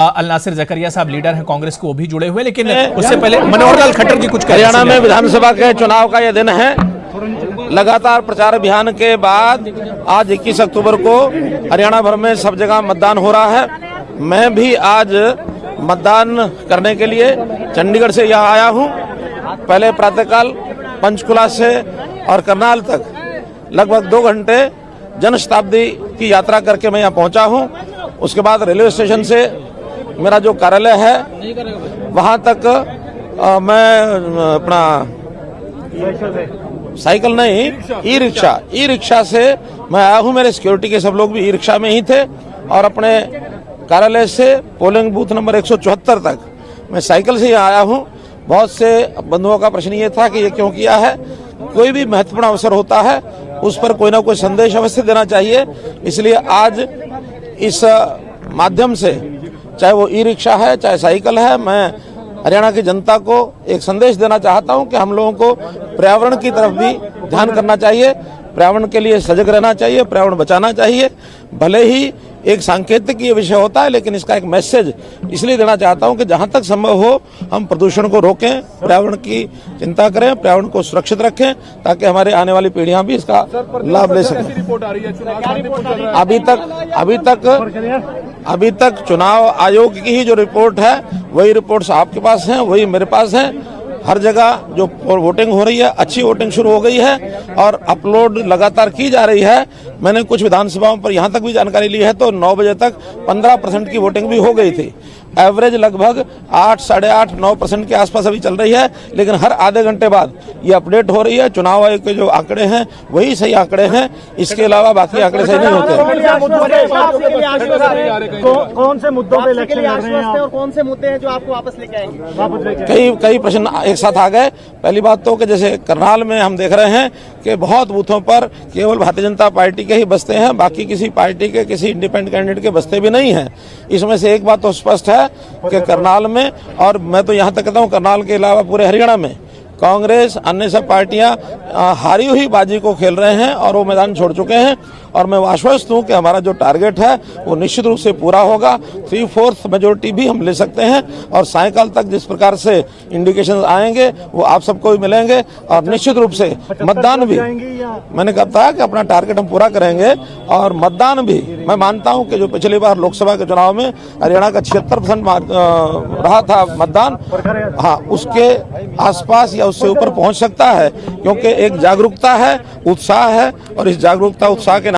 अल नासिर जकरिया साहब लीडर हैं कांग्रेस को, वो भी जुड़े हुए, लेकिन उससे पहले मनोहर लाल खट्टर जी कुछ हरियाणा में विधानसभा के चुनाव का यह दिन है। लगातार प्रचार अभियान के बाद आज 21 अक्टूबर को हरियाणा भर में सब जगह मतदान हो रहा है। मैं भी आज मतदान करने के लिए चंडीगढ़ से यहाँ आया हूँ। पहले प्रातःकाल पंचकुला से और करनाल तक लगभग 2 घंटे जन शताब्दी की यात्रा करके मैं यहाँ पहुँचा हूँ। उसके बाद रेलवे स्टेशन से मेरा जो कार्यालय है वहाँ तक मैं अपना साइकिल नहीं ई रिक्शा से मैं आया हूँ। मेरे सिक्योरिटी के सब लोग भी ई रिक्शा में ही थे और अपने कार्यालय से पोलिंग बूथ नंबर 174 तक मैं साइकिल से ही आया हूँ। बहुत से बंधुओं का प्रश्न ये था कि ये क्यों किया है। कोई भी महत्वपूर्ण अवसर होता है उस पर कोई ना कोई संदेश अवश्य देना चाहिए, इसलिए आज इस माध्यम से, चाहे वो ई रिक्शा है चाहे साइकिल है, मैं हरियाणा की जनता को एक संदेश देना चाहता हूं कि हम लोगों को पर्यावरण की तरफ भी ध्यान करना चाहिए, पर्यावरण के लिए सजग रहना चाहिए, पर्यावरण बचाना चाहिए। भले ही एक सांकेतिक ये विषय होता है, लेकिन इसका एक मैसेज इसलिए देना चाहता हूं कि जहां तक संभव हो हम प्रदूषण को रोकें, पर्यावरण की चिंता करें, पर्यावरण को सुरक्षित रखें, ताकि हमारे आने वाली पीढ़ियां भी इसका लाभ ले सकें। अभी तक चुनाव आयोग की ही जो रिपोर्ट है वही रिपोर्ट्स आपके पास हैं, वही मेरे पास है। हर जगह जो वोटिंग हो रही है, अच्छी वोटिंग शुरू हो गई है और अपलोड लगातार की जा रही है। मैंने कुछ विधानसभाओं पर यहाँ तक भी जानकारी ली है तो 9 बजे तक 15% की वोटिंग भी हो गई थी। एवरेज लगभग 8, साढ़े 8, 9% के आसपास अभी चल रही है, लेकिन हर आधे घंटे बाद ये अपडेट हो रही है। चुनाव आयोग के जो आंकड़े हैं वही सही आंकड़े हैं, इसके अलावा बाकी आंकड़े सही नहीं होते। कौन से मुद्दों पे इलेक्शन लड़ रहे हैं और कौन से मुद्दे हैं जो आपको वापस लेके आएंगे? कई प्रश्न एक साथ आ गए। पहली बात तो कि जैसे करनाल में हम देख रहे हैं कि बहुत बूथों पर केवल भारतीय जनता पार्टी के ही बसते हैं, बाकी किसी पार्टी के, किसी इंडिपेंडेंट कैंडिडेट के बसते भी नहीं हैं। इसमें से एक बात तो स्पष्ट है कि करनाल में, और मैं तो यहाँ तक कहता हूँ करनाल के अलावा पूरे हरियाणा में कांग्रेस अन्य सब पार्टियां हारी हुई बाजी को खेल रहे हैं और वो मैदान छोड़ चुके हैं। और मैं आश्वस्त हूं कि हमारा जो टारगेट है वो निश्चित रूप से पूरा होगा। 3/4 मेजोरिटी भी हम ले सकते हैं और सायकाल तक जिस प्रकार से इंडिकेशन आएंगे वो आप सबको भी मिलेंगे और निश्चित रूप से मतदान भी, मैंने कहा कि अपना टारगेट हम पूरा करेंगे और मतदान भी। मैं मानता हूं कि जो पिछली बार लोकसभा के चुनाव में हरियाणा का 76% रहा था मतदान, हाँ उसके आसपास या उससे ऊपर पहुंच सकता है, क्योंकि एक जागरूकता है, उत्साह है और इस जागरूकता उत्साह के